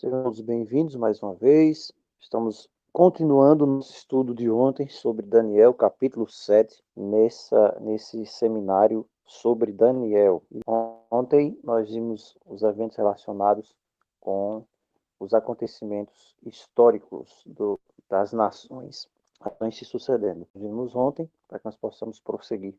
Sejam todos bem-vindos mais uma vez. Estamos continuando o nosso estudo de ontem sobre Daniel, capítulo 7, nesse seminário sobre Daniel. Ontem nós vimos os eventos relacionados com os acontecimentos históricos das nações se sucedendo. Vimos ontem para que nós possamos prosseguir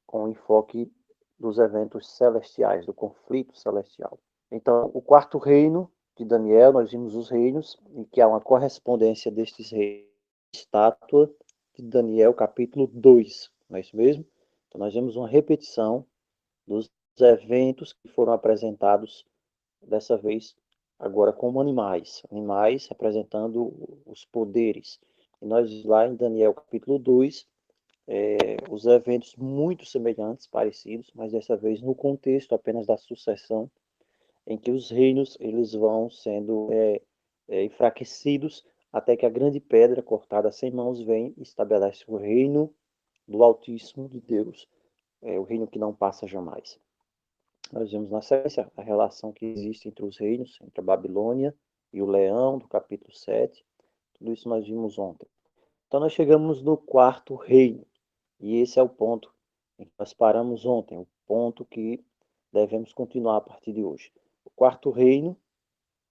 com o enfoque dos eventos celestiais, do conflito celestial. Então, o quarto reino de Daniel, nós vimos os reinos, e que há uma correspondência destes reinos, estátua de Daniel, capítulo 2, não é isso mesmo? Então, nós vemos uma repetição dos eventos que foram apresentados, dessa vez, agora como animais representando os poderes. E nós, lá em Daniel, capítulo 2, os eventos muito semelhantes, parecidos, mas dessa vez no contexto apenas da sucessão, em que os reinos eles vão sendo enfraquecidos até que a grande pedra cortada sem mãos vem e estabelece o reino do Altíssimo de Deus, o reino que não passa jamais. Nós vemos na sequência a relação que existe entre os reinos, entre a Babilônia e o leão, do capítulo 7. Tudo isso nós vimos ontem. Então nós chegamos no quarto reino, e esse é o ponto em que nós paramos ontem, o ponto que devemos continuar a partir de hoje. O quarto reino,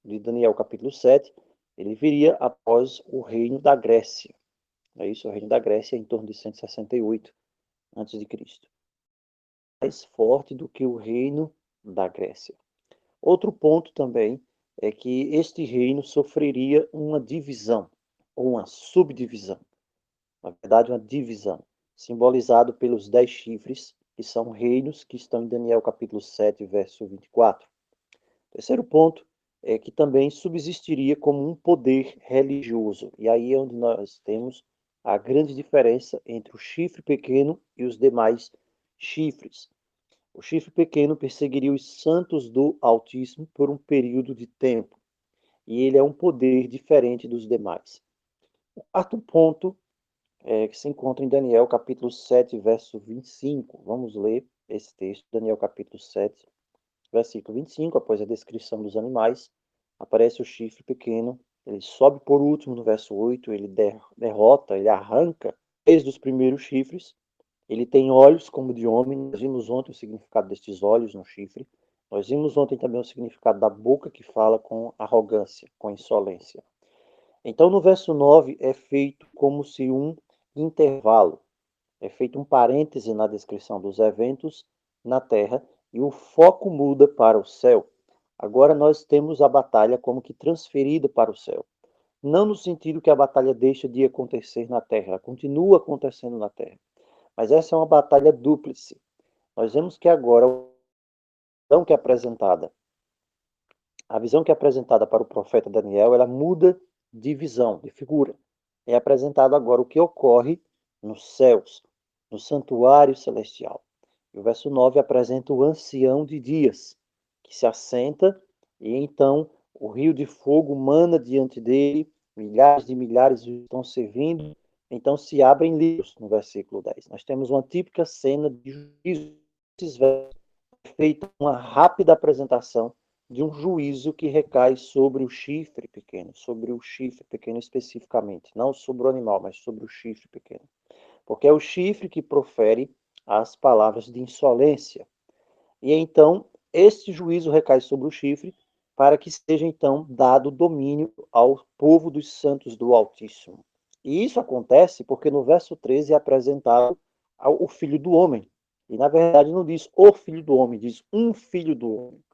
de Daniel capítulo 7, ele viria após o reino da Grécia. É isso, o reino da Grécia em torno de 168 a.C. Mais forte do que o reino da Grécia. Outro ponto também é que este reino sofreria uma divisão, ou uma subdivisão. Na verdade, uma divisão, simbolizado pelos 10 chifres, que são reinos que estão em Daniel capítulo 7, verso 24. Terceiro ponto é que também subsistiria como um poder religioso. E aí é onde nós temos a grande diferença entre o chifre pequeno e os demais chifres. O chifre pequeno perseguiria os santos do Altíssimo por um período de tempo. E ele é um poder diferente dos demais. O quarto ponto que se encontra em Daniel capítulo 7, verso 25. Vamos ler esse texto, Daniel capítulo 7, versículo 25. Após a descrição dos animais, aparece o chifre pequeno, ele sobe por último no verso 8, ele derrota, ele arranca 3 dos primeiros chifres, ele tem olhos como de homem. Nós vimos ontem o significado destes olhos no chifre, nós vimos ontem também o significado da boca que fala com arrogância, com insolência. Então, no verso 9, é feito como se um intervalo, é feito um parêntese na descrição dos eventos na terra e o foco muda para o céu. Agora nós temos a batalha como que transferida para o céu. Não no sentido que a batalha deixa de acontecer na terra, ela continua acontecendo na terra. Mas essa é uma batalha dúplice. Nós vemos que agora a visão que é apresentada para o profeta Daniel, ela muda de visão, de figura. É apresentado agora o que ocorre nos céus, no santuário celestial. E o verso 9 apresenta o ancião de dias, que se assenta, e então o rio de fogo mana diante dele, milhares de milhares estão servindo, então se abrem livros, no versículo 10. Nós temos uma típica cena de juízo, feita uma rápida apresentação de um juízo que recai sobre o chifre pequeno especificamente, não sobre o animal, mas sobre o chifre pequeno. Porque é o chifre que profere as palavras de insolência. E então, este juízo recai sobre o chifre para que seja então dado domínio ao povo dos santos do Altíssimo. E isso acontece porque no verso 13 é apresentado o filho do homem. E na verdade não diz o filho do homem, diz um filho do homem.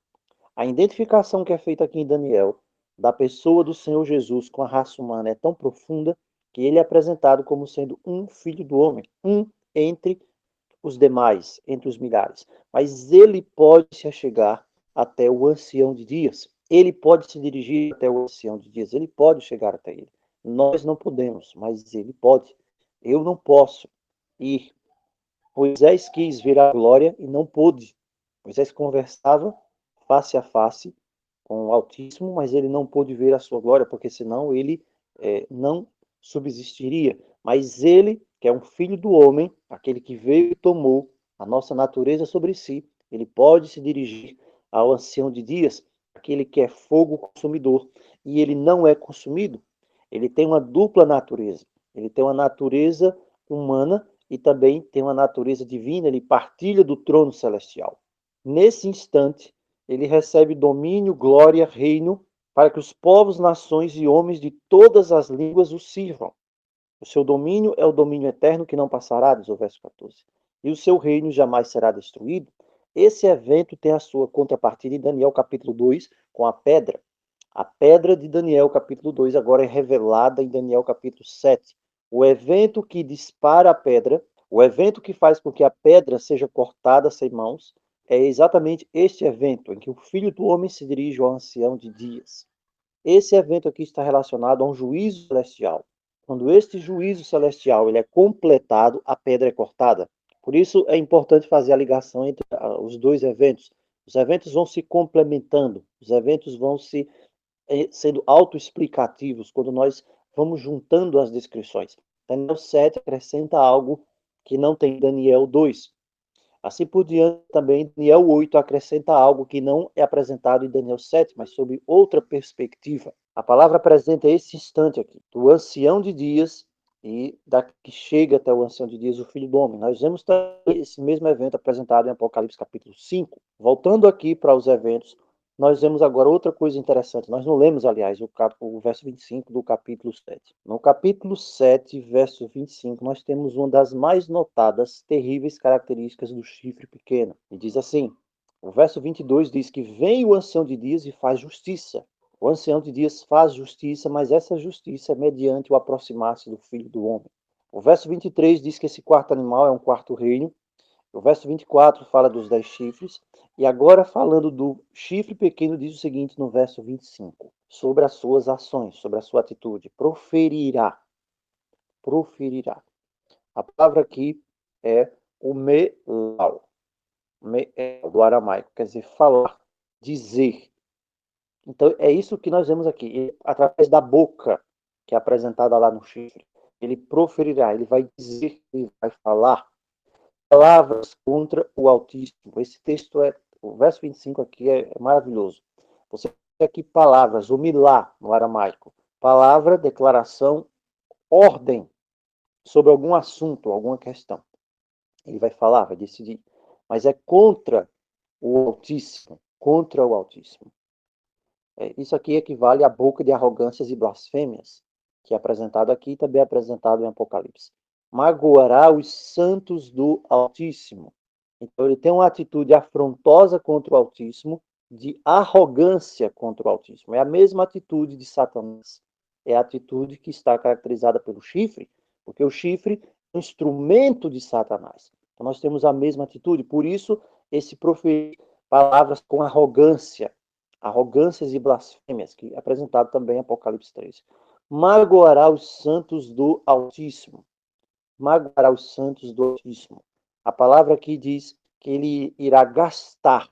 A identificação que é feita aqui em Daniel da pessoa do Senhor Jesus com a raça humana é tão profunda que ele é apresentado como sendo um filho do homem, um entre os demais, entre os milhares. Mas ele pode se achegar até o ancião de dias. Ele pode se dirigir até o ancião de dias. Ele pode chegar até ele. Nós não podemos, mas ele pode. Eu não posso ir. Moisés quis ver a glória e não pôde. Moisés conversava face a face com o Altíssimo, mas ele não pôde ver a sua glória, porque senão ele não subsistiria. Mas ele, que é um filho do homem, aquele que veio e tomou a nossa natureza sobre si, ele pode se dirigir ao ancião de dias aquele que é fogo consumidor, e ele não é consumido. Ele tem uma dupla natureza. Ele tem uma natureza humana e também tem uma natureza divina, ele partilha do trono celestial. Nesse instante, ele recebe domínio, glória, reino, para que os povos, nações e homens de todas as línguas o sirvam. O seu domínio é o domínio eterno que não passará, diz o verso 14. E o seu reino jamais será destruído. Esse evento tem a sua contrapartida em Daniel capítulo 2, com a pedra. A pedra de Daniel capítulo 2 agora é revelada em Daniel capítulo 7. O evento que dispara a pedra, o evento que faz com que a pedra seja cortada sem mãos, é exatamente este evento em que o Filho do Homem se dirige ao ancião de dias. Esse evento aqui está relacionado a um juízo celestial. Quando este juízo celestial ele é completado, a pedra é cortada. Por isso é importante fazer a ligação entre os dois eventos. Os eventos vão se complementando, os eventos vão se sendo autoexplicativos quando nós vamos juntando as descrições. Daniel 7 acrescenta algo que não tem em Daniel 2. Assim por diante, também Daniel 8 acrescenta algo que não é apresentado em Daniel 7, mas sob outra perspectiva. A palavra apresenta esse instante aqui, do ancião de dias e da que chega até o ancião de dias, o filho do homem. Nós vemos também esse mesmo evento apresentado em Apocalipse capítulo 5. Voltando aqui para os eventos, nós vemos agora outra coisa interessante. Nós não lemos, aliás, o verso 25 do capítulo 7. No capítulo 7, verso 25, nós temos uma das mais notadas, terríveis características do chifre pequeno. E diz assim, o verso 22 diz que vem o ancião de dias e faz justiça. O ancião de dias faz justiça, mas essa justiça é mediante o aproximar-se do Filho do Homem. O verso 23 diz que esse quarto animal é um quarto reino. O verso 24 fala dos 10 chifres. E agora, falando do chifre pequeno, diz o seguinte no verso 25, sobre as suas ações, sobre a sua atitude. Proferirá. Proferirá. A palavra aqui é o melau. Do aramaico, quer dizer falar, dizer. Então, é isso que nós vemos aqui. Ele, através da boca, que é apresentada lá no chifre, ele proferirá, ele vai dizer, ele vai falar palavras contra o Altíssimo. Esse texto o verso 25 aqui é maravilhoso. Você tem aqui palavras, o milá no aramaico. Palavra, declaração, ordem sobre algum assunto, alguma questão. Ele vai falar, vai decidir. Mas é contra o Altíssimo, contra o Altíssimo. Isso aqui equivale à boca de arrogâncias e blasfêmias, que é apresentado aqui e também é apresentado em Apocalipse. Magoará os santos do Altíssimo. Então ele tem uma atitude afrontosa contra o Altíssimo, de arrogância contra o Altíssimo. É a mesma atitude de Satanás. É a atitude que está caracterizada pelo chifre, porque o chifre é um instrumento de Satanás. Então nós temos a mesma atitude, por isso esse proferir palavras com arrogância, arrogâncias e blasfêmias, que é apresentado também em Apocalipse 3. Magoará os santos do Altíssimo. Magoará os santos do Altíssimo. A palavra aqui diz que ele irá gastar,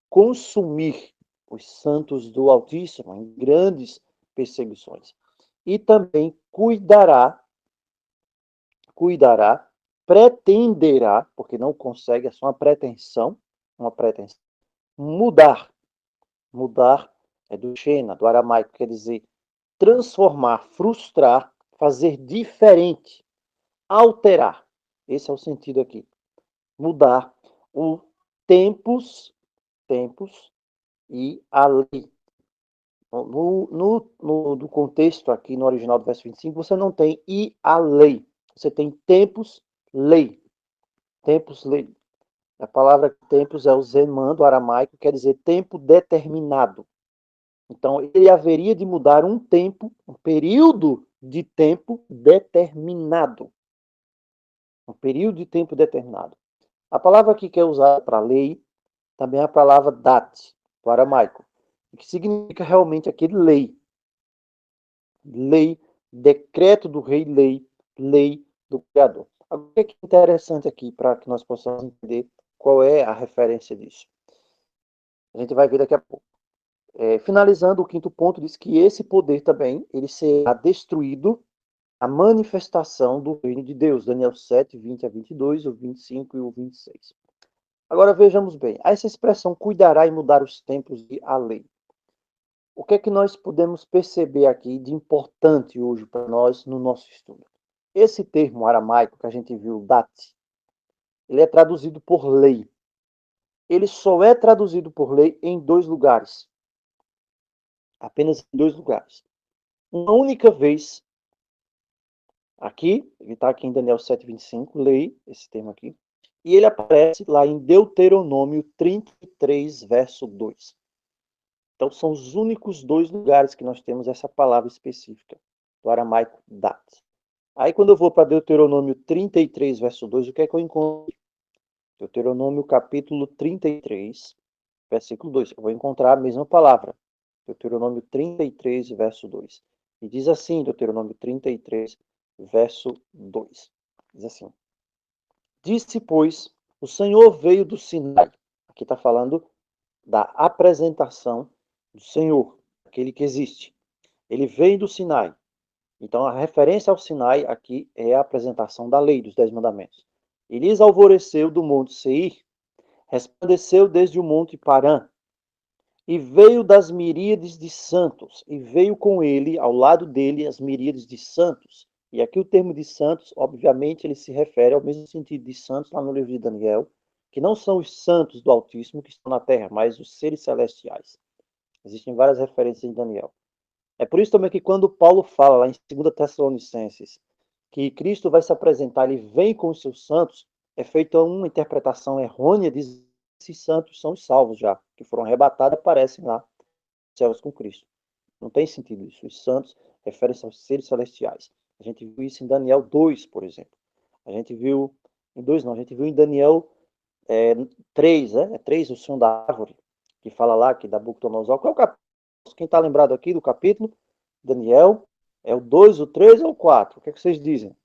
consumir os santos do Altíssimo em grandes perseguições. E também cuidará, pretenderá, porque não consegue, é só uma pretensão, mudar. Mudar é do Shena, do aramaico, quer dizer transformar, frustrar, fazer diferente, alterar. Esse é o sentido aqui. Mudar o tempos e a lei. No contexto aqui, no original do verso 25, você não tem e a lei. Você tem tempos, lei. Tempos, lei. A palavra tempos é o zeman do aramaico, quer dizer tempo determinado. Então, ele haveria de mudar um tempo, um período de tempo determinado. Um período de tempo determinado. A palavra aqui que é usada para lei também é a palavra dat, do aramaico, que significa realmente aquele lei. Lei, decreto do rei, lei do Criador. Agora, o que é interessante aqui para que nós possamos entender qual é a referência disso? A gente vai ver daqui a pouco. Finalizando, o quinto ponto diz que esse poder também ele será destruído, a manifestação do reino de Deus. Daniel 7, 20 a 22, o 25 e o 26. Agora vejamos bem, essa expressão cuidará e mudar os tempos de a lei. O que é que nós podemos perceber aqui de importante hoje para nós no nosso estudo? Esse termo aramaico que a gente viu, dat, ele é traduzido por lei. Ele só é traduzido por lei em dois lugares. Apenas em dois lugares. Uma única vez, aqui, ele está aqui em Daniel 7:25, lei, esse termo aqui, e ele aparece lá em Deuteronômio 33, verso 2. Então, são os únicos dois lugares que nós temos essa palavra específica, do aramaico dat. Aí, quando eu vou para Deuteronômio 33, verso 2, o que é que eu encontro? Deuteronômio capítulo 33, versículo 2. Eu vou encontrar a mesma palavra. Deuteronômio 33, verso 2. E diz assim, Deuteronômio 33, verso 2. Diz assim: Disse, pois, o Senhor veio do Sinai. Aqui está falando da apresentação do Senhor, aquele que existe. Ele veio do Sinai. Então, a referência ao Sinai aqui é a apresentação da lei, dos 10 mandamentos. E lhes alvoreceu do monte Seir, resplandeceu desde o monte Parã, e veio das miríades de santos, e veio com ele, ao lado dele, as miríades de santos. E aqui o termo de santos, obviamente, ele se refere ao mesmo sentido de santos lá no livro de Daniel, que não são os santos do Altíssimo que estão na terra, mas os seres celestiais. Existem várias referências em Daniel. É por isso também que quando Paulo fala lá em 2 Tessalonicenses que Cristo vai se apresentar, ele vem com os seus santos, é feita uma interpretação errônea de esses santos são os salvos já, que foram arrebatados e aparecem lá nos céus com Cristo. Não tem sentido isso. Os santos referem-se aos seres celestiais. A gente viu isso em Daniel 2, por exemplo. A gente viu em 2 não, a gente viu em Daniel 3, né? 3, o som da árvore, que fala lá que da Nabucodonosor. Qual é o capítulo? Quem está lembrado aqui do capítulo? Daniel, é o 2, o 3 ou o 4? O que é que vocês dizem?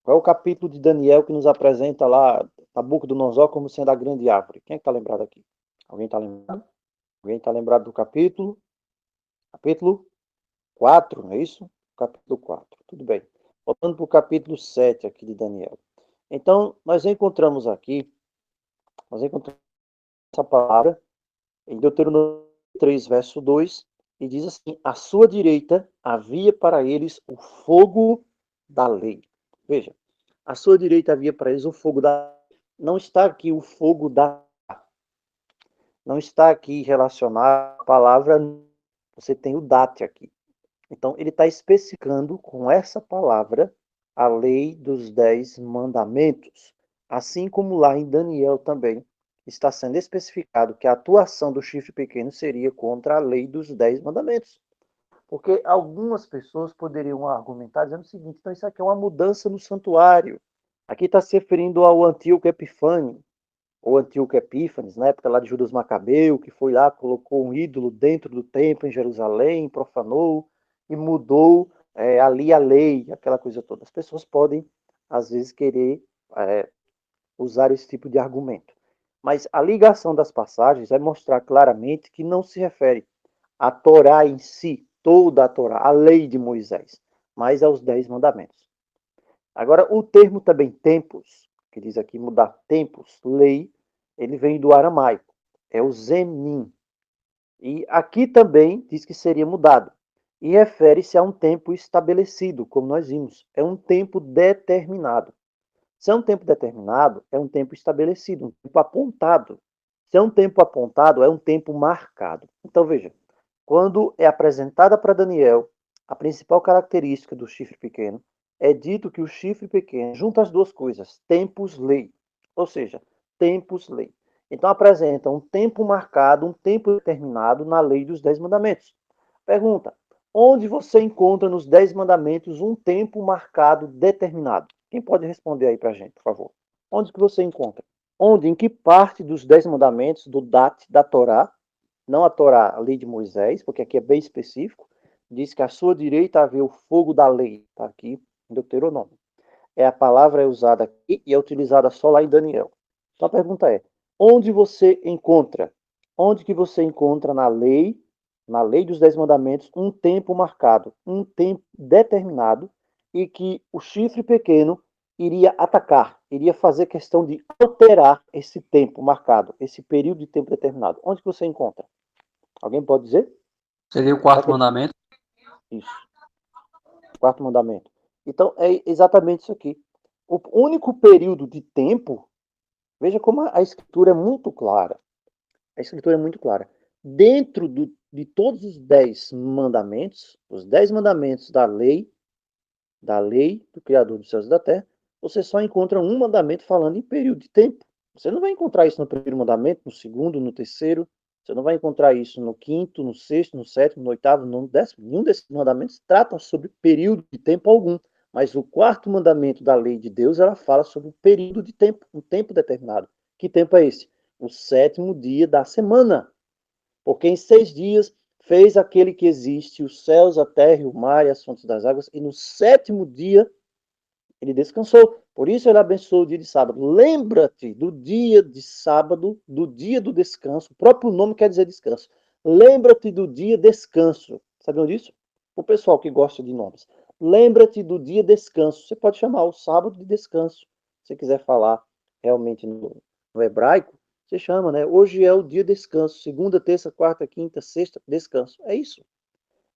Qual é o capítulo de Daniel que nos apresenta lá Nabucodonosor como sendo a grande árvore? Quem é que está lembrado aqui? Alguém está lembrado? Alguém está lembrado do capítulo? Capítulo 4, não é isso? Capítulo 4, tudo bem. Voltando para o capítulo 7 aqui de Daniel. Então, nós encontramos essa palavra em Deuteronômio 3, verso 2, e diz assim: à sua direita havia para eles o fogo da lei. Veja, à sua direita havia para eles o fogo da lei. Não está aqui o fogo da. Não está aqui relacionado à palavra. Você tem o date aqui. Então, ele está especificando com essa palavra a lei dos 10 mandamentos. Assim como lá em Daniel também está sendo especificado que a atuação do chifre pequeno seria contra a lei dos 10 mandamentos. Porque algumas pessoas poderiam argumentar dizendo o seguinte: então isso aqui é uma mudança no santuário. Aqui está se referindo ao Antíoco Epifânio, ou Antíoco Epífanes, na época lá de Judas Macabeu, que foi lá, colocou um ídolo dentro do templo em Jerusalém, profanou e mudou ali a lei, aquela coisa toda. As pessoas podem, às vezes, querer usar esse tipo de argumento. Mas a ligação das passagens vai mostrar claramente que não se refere à Torá em si, toda a Torá, a lei de Moisés, mas aos 10 mandamentos. Agora, o termo também tempos, que diz aqui mudar tempos, lei, ele vem do aramaico, é o zenim. E aqui também diz que seria mudado. E refere-se a um tempo estabelecido, como nós vimos. É um tempo determinado. Se é um tempo determinado, é um tempo estabelecido, um tempo apontado. Se é um tempo apontado, é um tempo marcado. Então, veja, quando é apresentada para Daniel a principal característica do chifre pequeno, é dito que o chifre pequeno junta as duas coisas, tempus lei, ou seja, tempus lei. Então apresenta um tempo marcado, um tempo determinado na lei dos 10 mandamentos. Pergunta: onde você encontra nos 10 mandamentos um tempo marcado determinado? Quem pode responder aí para a gente, por favor? Onde que você encontra? Onde, em que parte dos 10 mandamentos, do DAT, da Torá, não a Torá, a lei de Moisés, porque aqui é bem específico, diz que à sua direita havia o fogo da lei, está aqui em Deuteronômio. A palavra é usada aqui e é utilizada só lá em Daniel. Então a pergunta é: onde você encontra? Onde que você encontra na lei dos 10 mandamentos, um tempo marcado, um tempo determinado, e que o chifre pequeno iria atacar, iria fazer questão de alterar esse tempo marcado, esse período de tempo determinado? Onde que você encontra? Alguém pode dizer? Seria o quarto mandamento? Isso. Quarto mandamento. Então, é exatamente isso aqui. O único período de tempo, veja como a escritura é muito clara. A escritura é muito clara. Dentro de todos os 10 mandamentos, os 10 mandamentos da lei do Criador dos céus e da terra, você só encontra um mandamento falando em período de tempo. Você não vai encontrar isso no primeiro mandamento, no segundo, no terceiro. Você não vai encontrar isso no quinto, no sexto, no sétimo, no oitavo, no décimo. Nenhum desses mandamentos trata sobre período de tempo algum. Mas o quarto mandamento da lei de Deus, ela fala sobre o período de tempo, um tempo determinado. Que tempo é esse? O sétimo dia da semana. Porque em 6 dias fez aquele que existe, os céus, a terra, o mar e as fontes das águas, e no sétimo dia ele descansou. Por isso ele abençoou o dia de sábado. Lembra-te do dia de sábado, do dia do descanso. O próprio nome quer dizer descanso. Lembra-te do dia descanso. Sabiam disso? O pessoal que gosta de nomes. Lembra-te do dia descanso. Você pode chamar o sábado de descanso. Se você quiser falar realmente no hebraico, você chama, né? Hoje é o dia descanso. Segunda, terça, quarta, quinta, sexta, descanso. É isso.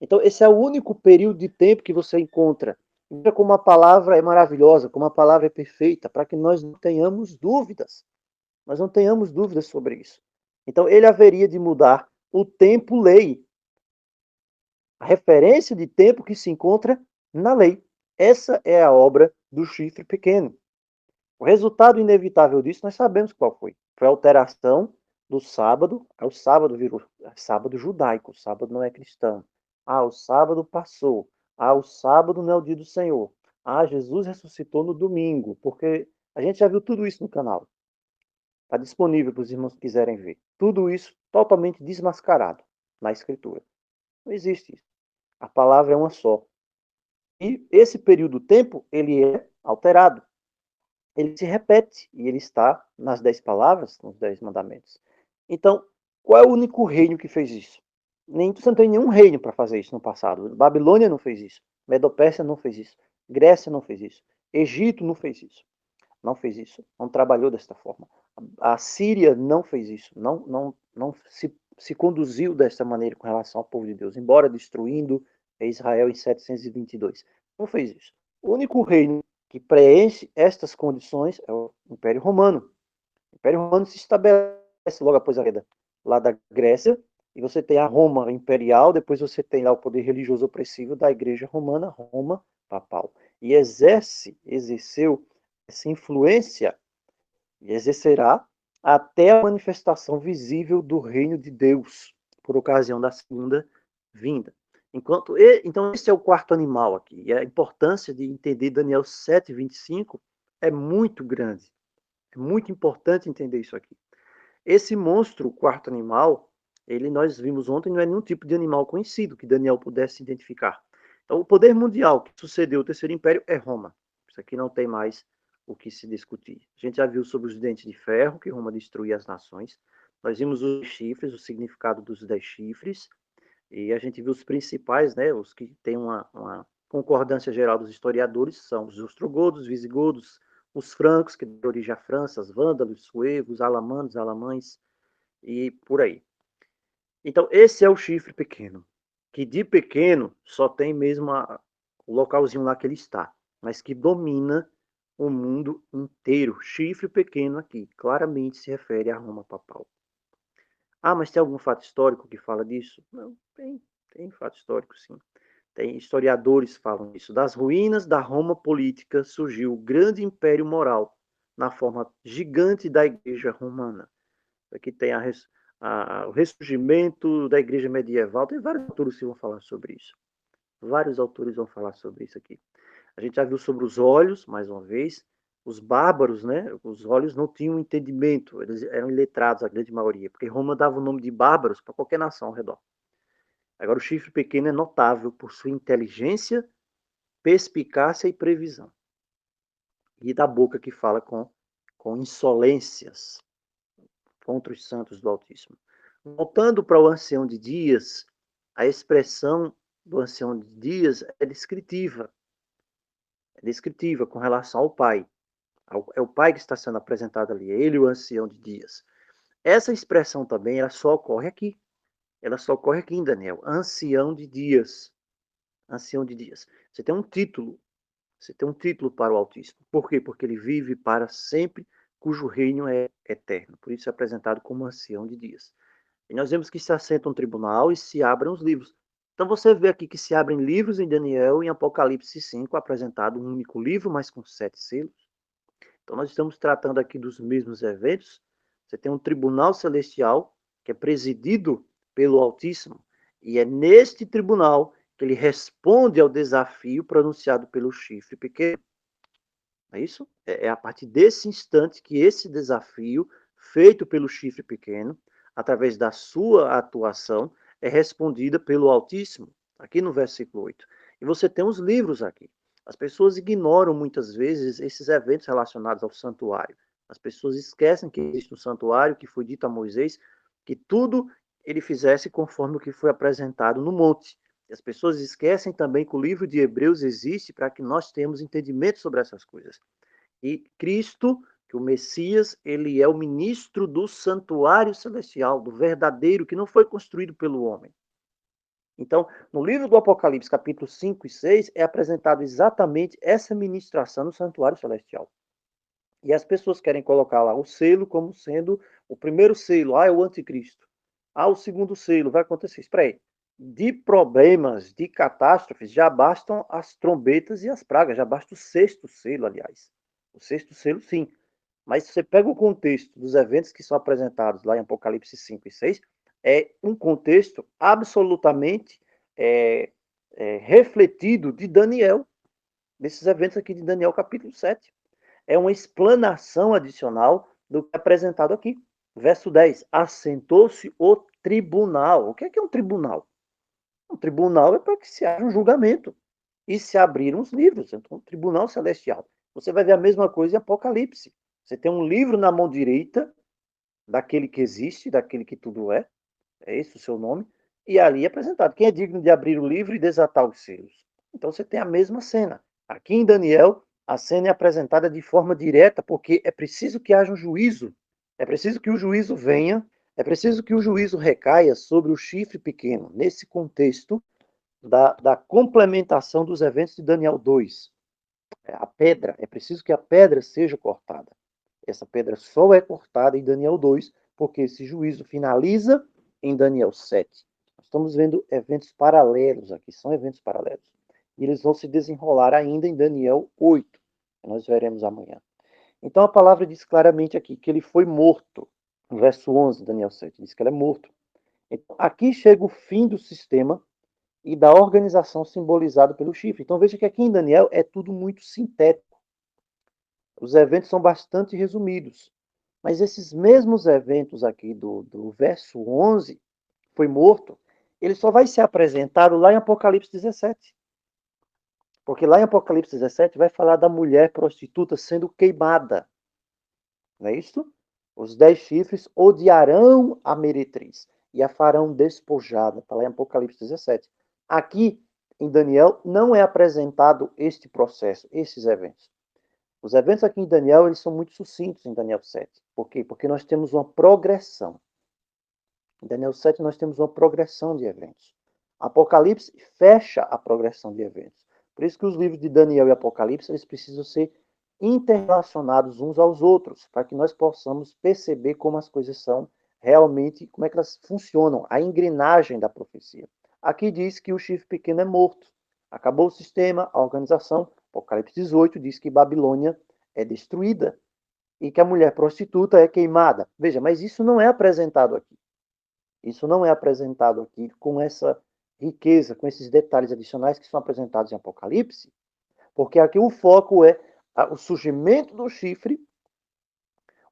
Então, esse é o único período de tempo que você encontra. Veja como a palavra é maravilhosa, como a palavra é perfeita, para que nós não tenhamos dúvidas. Nós não tenhamos dúvidas sobre isso. Então, ele haveria de mudar o tempo-lei, a referência de tempo que se encontra na lei. Essa é a obra do chifre pequeno. O resultado inevitável disso nós sabemos qual foi. Foi a alteração do sábado. O sábado virou sábado judaico, o sábado não é cristão. Ah, o sábado passou. Ah, o sábado não é o dia do Senhor. Ah, Jesus ressuscitou no domingo, porque a gente já viu tudo isso no canal. Está disponível para os irmãos que quiserem ver. Tudo isso totalmente desmascarado na Escritura. Não existe isso. A palavra é uma só. E esse período do tempo, ele é alterado. Ele se repete e ele está nas 10 palavras, nos 10 mandamentos. Então, qual é o único reino que fez isso? Você não tem nenhum reino para fazer isso no passado. Babilônia não fez isso. Medopérsia não fez isso. Grécia não fez isso. Egito não fez isso. Não fez isso. Não trabalhou desta forma. A Síria não fez isso. Não se conduziu desta maneira com relação ao povo de Deus, embora destruindo Israel em 722. Não fez isso. O único reino que preenche estas condições é o Império Romano. O Império Romano se estabelece logo após a queda lá da Grécia, e você tem a Roma imperial, depois você tem lá o poder religioso opressivo da Igreja Romana, Roma papal. E exerceu essa influência e exercerá até a manifestação visível do reino de Deus, por ocasião da segunda vinda. Então, esse é o quarto animal aqui. E a importância de entender Daniel 7:25 é muito grande. É muito importante entender isso aqui. Esse monstro, o quarto animal, ele nós vimos ontem, não é nenhum tipo de animal conhecido que Daniel pudesse identificar. Então, o poder mundial que sucedeu o Terceiro Império é Roma. Isso aqui não tem mais o que se discutir. A gente já viu sobre os dentes de ferro, que Roma destruía as nações. Nós vimos os chifres, o significado dos 10 chifres. E a gente viu os principais, né, os que têm uma concordância geral dos historiadores, são os ostrogodos, os visigodos, os francos, que dão origem à França, os vândalos, os suevos, alamandos, alamães e por aí. Então, esse é o chifre pequeno, que de pequeno só tem mesmo o localzinho lá que ele está, mas que domina o mundo inteiro. Chifre pequeno aqui, claramente se refere a Roma papal. Ah, mas tem algum fato histórico que fala disso? Não, tem fato histórico, sim. Tem historiadores que falam isso. Das ruínas da Roma política surgiu o grande império moral, na forma gigante da Igreja Romana. Aqui tem o ressurgimento da Igreja medieval. Tem vários autores que vão falar sobre isso. Vários autores vão falar sobre isso aqui. A gente já viu sobre os olhos, mais uma vez. Os bárbaros, né? Os olhos não tinham entendimento, eles eram iletrados, a grande maioria, porque Roma dava o nome de bárbaros para qualquer nação ao redor. Agora, o chifre pequeno é notável por sua inteligência, perspicácia e previsão. E da boca que fala com insolências contra os santos do Altíssimo. Voltando para o ancião de dias, a expressão do ancião de dias é descritiva. É descritiva com relação ao pai. É o pai que está sendo apresentado ali, ele o ancião de dias. Essa expressão também ela só ocorre aqui. ela só ocorre aqui em Daniel. Ancião de dias. Ancião de dias. Você tem um título. Você tem um título para o Altíssimo. Por quê? Porque ele vive para sempre, cujo reino é eterno. Por isso é apresentado como ancião de dias. E nós vemos que se assenta um tribunal e se abrem os livros. Então você vê aqui que se abrem livros em Daniel e em Apocalipse 5, apresentado um único livro, mas com 7 selos. Então nós estamos tratando aqui dos mesmos eventos. Você tem um tribunal celestial que é presidido pelo Altíssimo, e é neste tribunal que ele responde ao desafio pronunciado pelo chifre pequeno. É isso? É a partir desse instante que esse desafio, feito pelo chifre pequeno, através da sua atuação, é respondida pelo Altíssimo, aqui no versículo 8. E você tem os livros aqui. As pessoas ignoram muitas vezes esses eventos relacionados ao santuário. As pessoas esquecem que existe um santuário, que foi dito a Moisés, que tudo ele fizesse conforme o que foi apresentado no monte. E as pessoas esquecem também que o livro de Hebreus existe para que nós tenhamos entendimento sobre essas coisas. E Cristo, que o Messias, ele é o ministro do santuário celestial, do verdadeiro, que não foi construído pelo homem. Então, no livro do Apocalipse, capítulo 5 e 6, é apresentado exatamente essa ministração no santuário celestial. E as pessoas querem colocar lá o selo como sendo o primeiro selo, é o anticristo. O segundo selo, vai acontecer. Espera aí. De problemas, de catástrofes, já bastam as trombetas e as pragas, já basta o sexto selo, aliás. O sexto selo, sim. Mas se você pega o contexto dos eventos que são apresentados lá em Apocalipse 5 e 6, é um contexto absolutamente refletido de Daniel, desses eventos aqui de Daniel capítulo 7. É uma explanação adicional do que é apresentado aqui. Verso 10. Assentou-se o tribunal. O que é um tribunal? Um tribunal é para que se haja um julgamento. E se abriram os livros. Então, um tribunal celestial. Você vai ver a mesma coisa em Apocalipse. Você tem um livro na mão direita daquele que existe, daquele que tudo é. É esse o seu nome. E ali é apresentado. Quem é digno de abrir o livro e desatar os selos? Então você tem a mesma cena. Aqui em Daniel, a cena é apresentada de forma direta, porque é preciso que haja um juízo. É preciso que o juízo venha. É preciso que o juízo recaia sobre o chifre pequeno, nesse contexto da complementação dos eventos de Daniel 2. A pedra, é preciso que a pedra seja cortada. Essa pedra só é cortada em Daniel 2, porque esse juízo finaliza em Daniel 7. Nós estamos vendo eventos paralelos aqui, são eventos paralelos. E eles vão se desenrolar ainda em Daniel 8, que nós veremos amanhã. Então a palavra diz claramente aqui que ele foi morto. No verso 11 de Daniel 7, diz que ele é morto. Então, aqui chega o fim do sistema e da organização simbolizada pelo chifre. Então veja que aqui em Daniel é tudo muito sintético. Os eventos são bastante resumidos. Mas esses mesmos eventos aqui do verso 11, foi morto, ele só vai ser apresentado lá em Apocalipse 17. Porque lá em Apocalipse 17 vai falar da mulher prostituta sendo queimada. Não é isso? Os 10 chifres odiarão a meretriz e a farão despojada. Está lá em Apocalipse 17. Aqui, em Daniel, não é apresentado este processo, esses eventos. Os eventos aqui em Daniel, eles são muito sucintos em Daniel 7. Por quê? Porque nós temos uma progressão. Em Daniel 7 nós temos uma progressão de eventos. Apocalipse fecha a progressão de eventos. Por isso que os livros de Daniel e Apocalipse, eles precisam ser interrelacionados uns aos outros, para que nós possamos perceber como as coisas são realmente, como é que elas funcionam, a engrenagem da profecia. Aqui diz que o chifre pequeno é morto. Acabou o sistema, a organização. Apocalipse 18 diz que Babilônia é destruída e que a mulher prostituta é queimada. Veja, mas isso não é apresentado aqui. Isso não é apresentado aqui com essa riqueza, com esses detalhes adicionais que são apresentados em Apocalipse, porque aqui o foco é o surgimento do chifre,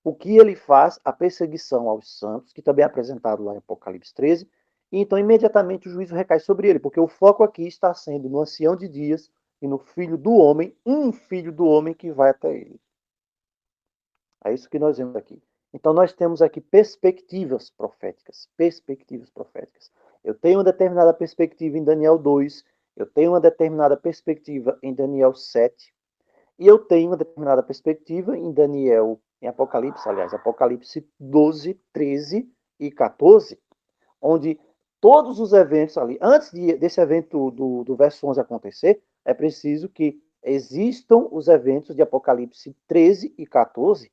o que ele faz, a perseguição aos santos, que também é apresentado lá em Apocalipse 13, e então imediatamente o juízo recai sobre ele, porque o foco aqui está sendo no ancião de dias e no filho do homem, um filho do homem que vai até ele. É isso que nós vemos aqui. Então nós temos aqui perspectivas proféticas. Perspectivas proféticas. Eu tenho uma determinada perspectiva em Daniel 2, eu tenho uma determinada perspectiva em Daniel 7, e eu tenho uma determinada perspectiva em Apocalipse, aliás, Apocalipse 12, 13 e 14, onde todos os eventos ali, antes desse evento do verso 11 acontecer, é preciso que existam os eventos de Apocalipse 13 e 14,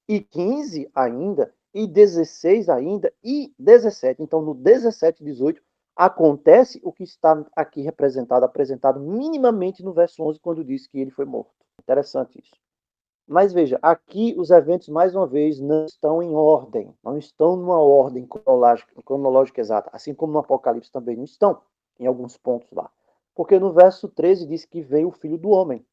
e 15 ainda, e 16 ainda, e 17. Então, no 17 e 18, acontece o que está aqui representado, apresentado minimamente no verso 11, quando diz que ele foi morto. Interessante isso. Mas veja, aqui os eventos, mais uma vez, não estão em ordem, não estão numa ordem cronológica exata, assim como no Apocalipse também não estão, em alguns pontos lá. Porque no verso 13 diz que veio o Filho do Homem.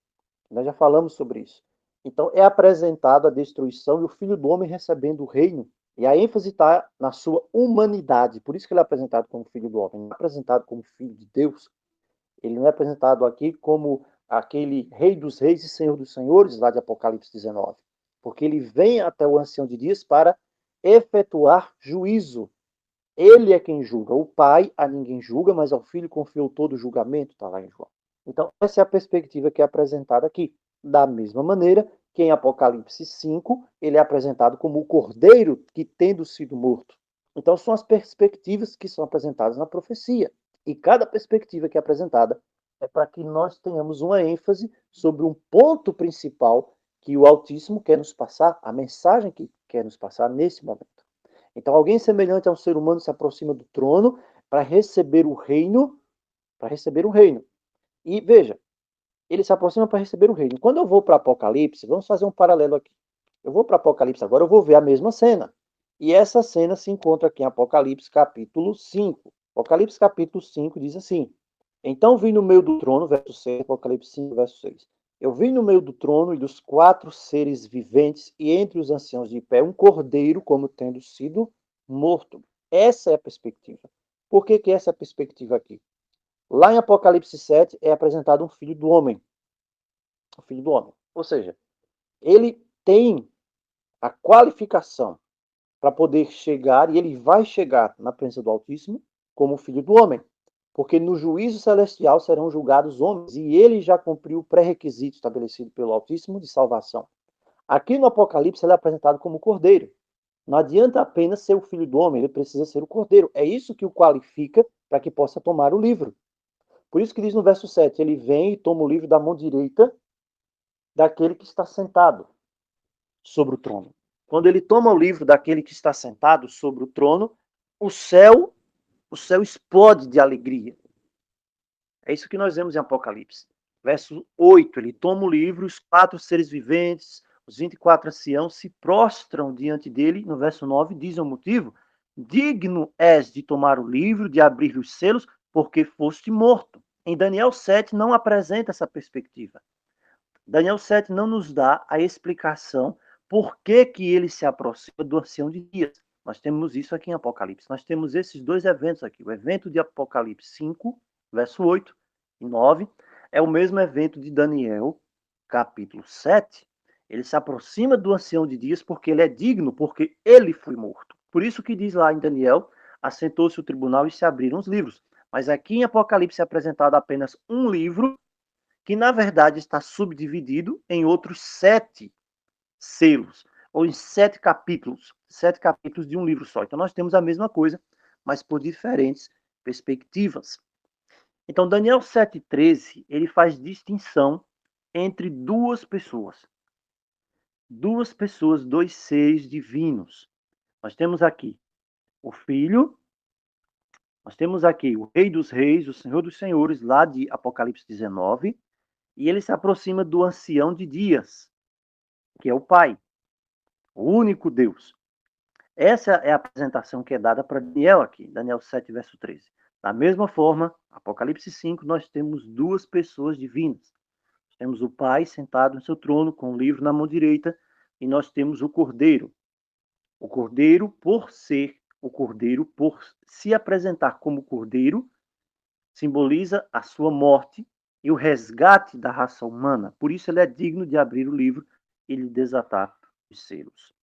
Nós já falamos sobre isso. Então é apresentado a destruição e o Filho do Homem recebendo o reino. E a ênfase está na sua humanidade. Por isso que ele é apresentado como Filho do Homem. Não é apresentado como Filho de Deus. Ele não é apresentado aqui como aquele Rei dos Reis e Senhor dos Senhores, lá de Apocalipse 19. Porque ele vem até o Ancião de Dias para efetuar juízo. Ele é quem julga. O Pai a ninguém julga, mas ao Filho confiou todo o julgamento, está lá em João. Então, essa é a perspectiva que é apresentada aqui. Da mesma maneira que em Apocalipse 5, ele é apresentado como o cordeiro que tendo sido morto. Então, são as perspectivas que são apresentadas na profecia. E cada perspectiva que é apresentada é para que nós tenhamos uma ênfase sobre um ponto principal que o Altíssimo quer nos passar, a mensagem que quer nos passar nesse momento. Então, alguém semelhante a um ser humano se aproxima do trono para receber o reino, para receber o reino. E veja, ele se aproxima para receber o reino. Quando eu vou para Apocalipse, vamos fazer um paralelo aqui. Eu vou para Apocalipse agora, eu vou ver a mesma cena. E essa cena se encontra aqui em Apocalipse capítulo 5. Apocalipse capítulo 5 diz assim: Então vi no meio do trono, verso 6, Apocalipse 5, verso 6. Eu vi no meio do trono e dos 4 seres viventes e entre os anciãos de pé um cordeiro como tendo sido morto. Essa é a perspectiva. Por que essa é a perspectiva aqui? Lá em Apocalipse 7 é apresentado um filho do homem. O filho do homem. Ou seja, ele tem a qualificação para poder chegar, e ele vai chegar na presença do Altíssimo como filho do homem. Porque no juízo celestial serão julgados homens, e ele já cumpriu o pré-requisito estabelecido pelo Altíssimo de salvação. Aqui no Apocalipse ele é apresentado como cordeiro. Não adianta apenas ser o filho do homem, ele precisa ser o cordeiro. É isso que o qualifica para que possa tomar o livro. Por isso que diz no verso 7, ele vem e toma o livro da mão direita daquele que está sentado sobre o trono. Quando ele toma o livro daquele que está sentado sobre o trono, o céu explode de alegria. É isso que nós vemos em Apocalipse. Verso 8, ele toma o livro, os 4 seres viventes, os 24 anciãos se prostram diante dele. No verso 9 diz o motivo: digno és de tomar o livro, de abrir os selos, porque foste morto. Em Daniel 7 não apresenta essa perspectiva. Daniel 7 não nos dá a explicação por que ele se aproxima do ancião de dias. Nós temos isso aqui em Apocalipse. Nós temos esses dois eventos aqui. O evento de Apocalipse 5, verso 8 e 9, é o mesmo evento de Daniel, capítulo 7. Ele se aproxima do ancião de dias porque ele é digno, porque ele foi morto. Por isso que diz lá em Daniel, assentou-se o tribunal e se abriram os livros. Mas aqui em Apocalipse é apresentado apenas um livro, que na verdade está subdividido em outros 7 selos, ou em 7 capítulos de um livro só. Então nós temos a mesma coisa, mas por diferentes perspectivas. Então Daniel 7,13, ele faz distinção entre duas pessoas. Duas pessoas, dois seres divinos. Nós temos aqui o Filho, nós temos aqui o Rei dos Reis, o Senhor dos Senhores, lá de Apocalipse 19, e ele se aproxima do ancião de dias, que é o Pai, o único Deus. Essa é a apresentação que é dada para Daniel aqui, Daniel 7, verso 13. Da mesma forma, Apocalipse 5, nós temos duas pessoas divinas. Nós temos o Pai sentado no seu trono, com o livro na mão direita, e nós temos o Cordeiro. O Cordeiro, por ser o Cordeiro, por se apresentar como Cordeiro, simboliza a sua morte e o resgate da raça humana. Por isso ele é digno de abrir o livro e lhe desatar os selos.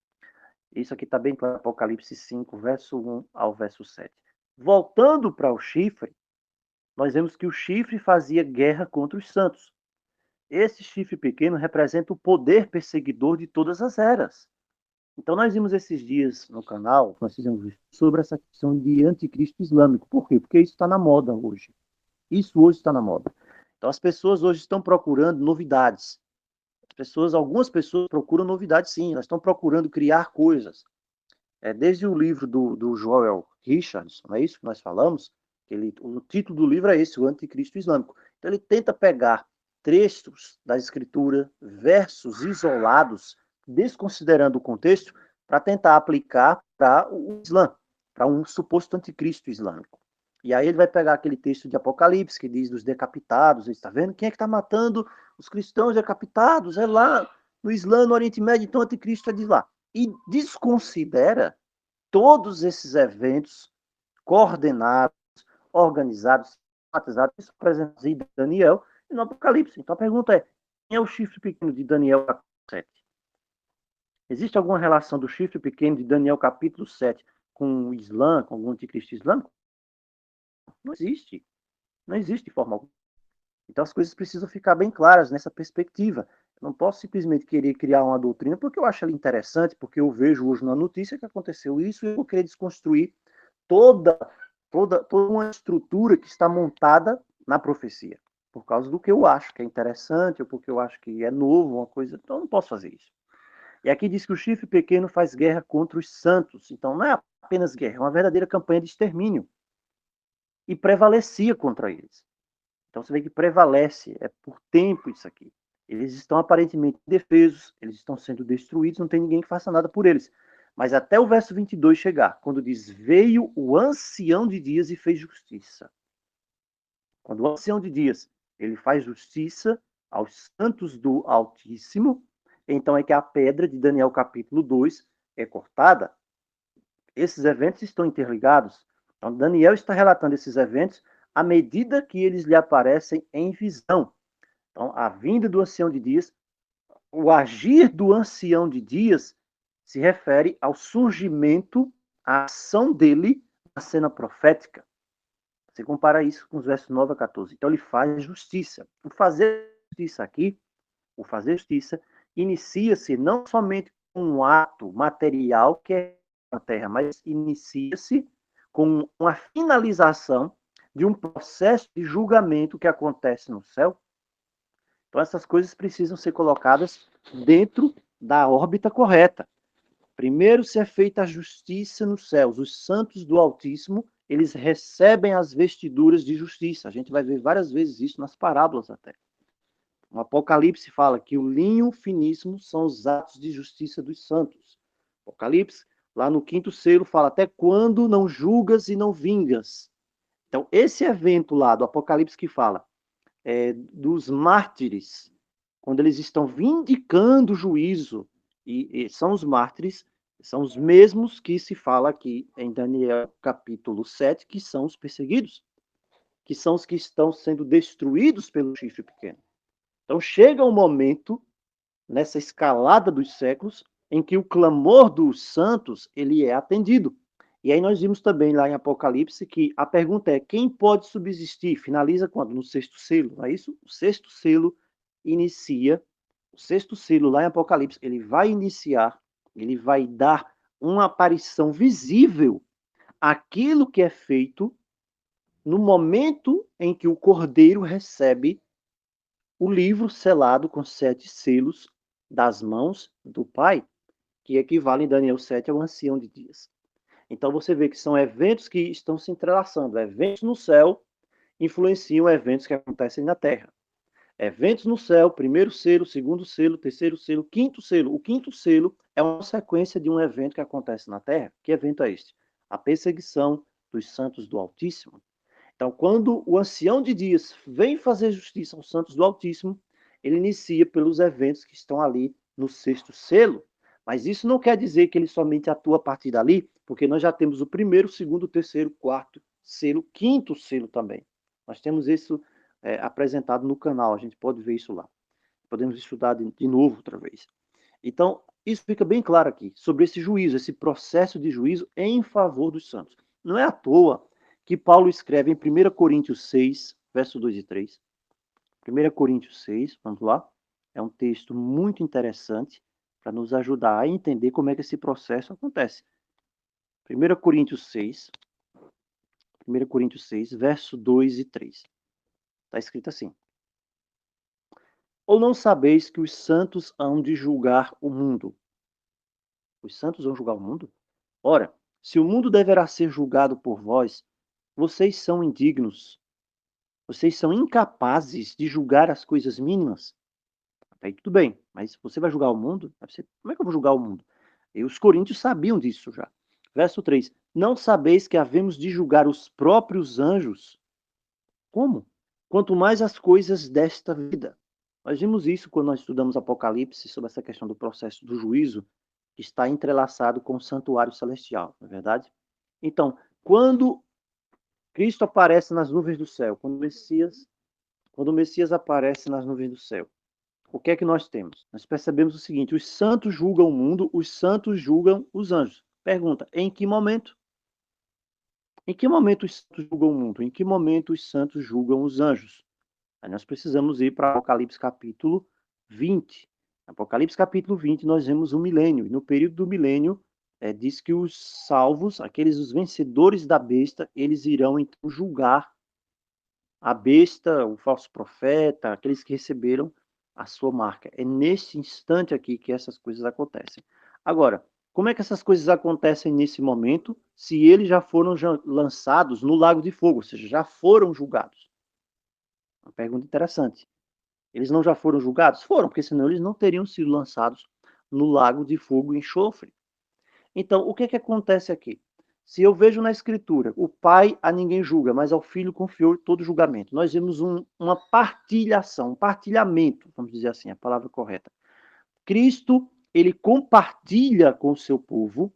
Isso aqui está bem claro, Apocalipse 5, verso 1 ao verso 7. Voltando para o chifre, nós vemos que o chifre fazia guerra contra os santos. Esse chifre pequeno representa o poder perseguidor de todas as eras. Então, nós vimos esses dias no canal, nós fizemos sobre essa questão de anticristo islâmico. Por quê? Porque isso está na moda hoje. Isso hoje está na moda. Então, as pessoas hoje estão procurando novidades. Algumas pessoas procuram novidades, sim. Elas estão procurando criar coisas. Desde o livro do Joel Richardson, não é isso que nós falamos? O título do livro é esse, o Anticristo Islâmico. Então, ele tenta pegar trechos da Escritura, versos isolados, desconsiderando o contexto, para tentar aplicar para o Islã, para um suposto anticristo islâmico. E aí ele vai pegar aquele texto de Apocalipse que diz dos decapitados, está vendo? Quem é que está matando os cristãos decapitados? É lá no Islã, no Oriente Médio, então o anticristo é de lá. E desconsidera todos esses eventos coordenados, organizados, sistematizados, isso presentes em Daniel e no Apocalipse. Então a pergunta é: quem é o chifre pequeno de Daniel capítulo 7? Existe alguma relação do chifre pequeno de Daniel capítulo 7 com o Islã, com o anticristo islâmico? Não existe. Não existe de forma alguma. Então as coisas precisam ficar bem claras nessa perspectiva. Eu não posso simplesmente querer criar uma doutrina porque eu acho ela interessante, porque eu vejo hoje na notícia que aconteceu isso e eu vou querer desconstruir toda, toda uma estrutura que está montada na profecia. Por causa do que eu acho que é interessante, ou porque eu acho que é novo, uma coisa. Então eu não posso fazer isso. E aqui diz que o chifre pequeno faz guerra contra os santos. Então não é apenas guerra, é uma verdadeira campanha de extermínio. E prevalecia contra eles. Então você vê que prevalece, é por tempo isso aqui. Eles estão aparentemente indefesos, eles estão sendo destruídos, não tem ninguém que faça nada por eles. Mas até o verso 22 chegar, quando diz: veio o ancião de dias e fez justiça. Quando o ancião de dias ele faz justiça aos santos do Altíssimo, então é que a pedra de Daniel capítulo 2 é cortada. Esses eventos estão interligados. Então Daniel está relatando esses eventos à medida que eles lhe aparecem em visão. Então, a vinda do ancião de dias, o agir do ancião de dias se refere ao surgimento, à ação dele na cena profética. Você compara isso com os versos 9 a 14. Então, ele faz justiça. O fazer justiça aqui, o fazer justiça, inicia-se não somente com um ato material que é na terra, mas inicia-se com uma finalização de um processo de julgamento que acontece no céu. Então, essas coisas precisam ser colocadas dentro da órbita correta. Primeiro, se é feita a justiça nos céus. Os santos do Altíssimo, eles recebem as vestiduras de justiça. A gente vai ver várias vezes isso nas parábolas até. O Apocalipse fala que o linho finíssimo são os atos de justiça dos santos. Apocalipse, lá no 5º selo, fala: até quando não julgas e não vingas? Então, esse evento lá do Apocalipse que fala dos mártires, quando eles estão vindicando o juízo, e são os mártires, são os mesmos que se fala aqui em Daniel capítulo 7, que são os perseguidos, que são os que estão sendo destruídos pelo chifre pequeno. Então chega um momento, nessa escalada dos séculos, em que o clamor dos santos ele é atendido. E aí nós vimos também lá em Apocalipse que a pergunta é: quem pode subsistir? Finaliza quando? No 6º selo, não é isso? O 6º selo inicia, o 6º selo lá em Apocalipse, ele vai iniciar, ele vai dar uma aparição visível àquilo que é feito no momento em que o Cordeiro recebe o livro selado com 7 selos das mãos do Pai, que equivale em Daniel 7 ao ancião de dias. Então você vê que são eventos que estão se entrelaçando. Eventos no céu influenciam eventos que acontecem na terra. Eventos no céu, primeiro selo, segundo selo, terceiro selo, quinto selo. O quinto selo é uma sequência de um evento que acontece na terra. Que evento é este? A perseguição dos santos do Altíssimo. Então, quando o ancião de dias vem fazer justiça aos santos do Altíssimo, ele inicia pelos eventos que estão ali no 6º selo. Mas isso não quer dizer que ele somente atua a partir dali, porque nós já temos o primeiro, segundo, terceiro, quarto selo, quinto selo também. Nós temos isso apresentado no canal, a gente pode ver isso lá. Podemos estudar de novo outra vez. Então, isso fica bem claro aqui, sobre esse juízo, esse processo de juízo em favor dos santos. Não é à toa que Paulo escreve em 1 Coríntios 6, versos 2 e 3. 1 Coríntios 6, vamos lá. É um texto muito interessante, para nos ajudar a entender como é que esse processo acontece. 1 Coríntios 6, 1 Coríntios 6, verso 2 e 3. Está escrito assim: Ou não sabeis que os santos hão de julgar o mundo? Os santos vão julgar o mundo? Ora, se o mundo deverá ser julgado por vós, vocês são indignos. Vocês são incapazes de julgar as coisas mínimas. Até aí tudo bem, mas você vai julgar o mundo? Como é que eu vou julgar o mundo? E os coríntios sabiam disso já. Verso 3: Não sabeis que havemos de julgar os próprios anjos? Como? Quanto mais as coisas desta vida. Nós vimos isso quando nós estudamos Apocalipse, sobre essa questão do processo do juízo, que está entrelaçado com o santuário celestial, não é verdade? Então, quando Cristo aparece nas nuvens do céu, quando o Messias aparece nas nuvens do céu, o que é que nós temos? Nós percebemos o seguinte: os santos julgam o mundo, os santos julgam os anjos. Pergunta: em que momento? Em que momento os santos julgam o mundo? Em que momento os santos julgam os anjos? Aí nós precisamos ir para Apocalipse capítulo 20. Apocalipse capítulo 20, nós vemos o milênio. E no período do milênio, diz que os salvos, os vencedores da besta, eles irão então julgar a besta, o falso profeta, aqueles que receberam a sua marca. É nesse instante aqui que essas coisas acontecem. Agora, como é que essas coisas acontecem nesse momento, se eles já foram lançados no lago de fogo, ou seja, já foram julgados? Uma pergunta interessante. Eles não já foram julgados? Foram, porque senão eles não teriam sido lançados no lago de fogo e enxofre. Então, o que é que acontece aqui? Se eu vejo na Escritura, o Pai a ninguém julga, mas ao Filho confiou todo julgamento. Nós vemos uma partilhação, um partilhamento, vamos dizer assim, a palavra correta. Cristo, ele compartilha com o seu povo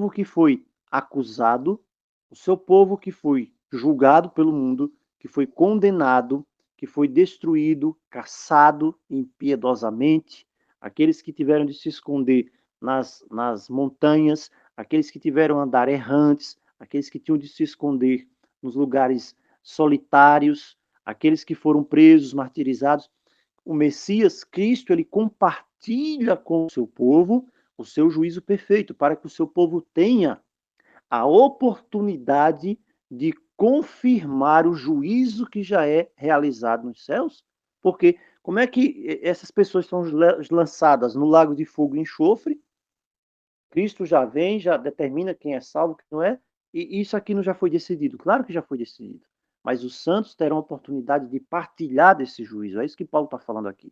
que foi acusado, o seu povo que foi julgado pelo mundo, que foi condenado, que foi destruído, caçado impiedosamente, aqueles que tiveram de se esconder nas montanhas, aqueles que tiveram andar errantes, aqueles que tinham de se esconder nos lugares solitários, aqueles que foram presos, martirizados. O Messias, Cristo, ele compartilha com o seu povo o seu juízo perfeito, para que o seu povo tenha a oportunidade de confirmar o juízo que já é realizado nos céus. Porque como é que essas pessoas são lançadas no lago de fogo e enxofre? Cristo já vem, já determina quem é salvo, quem não é, e isso aqui não já foi decidido. Claro que já foi decidido. Mas os santos terão a oportunidade de partilhar desse juízo. É isso que Paulo está falando aqui.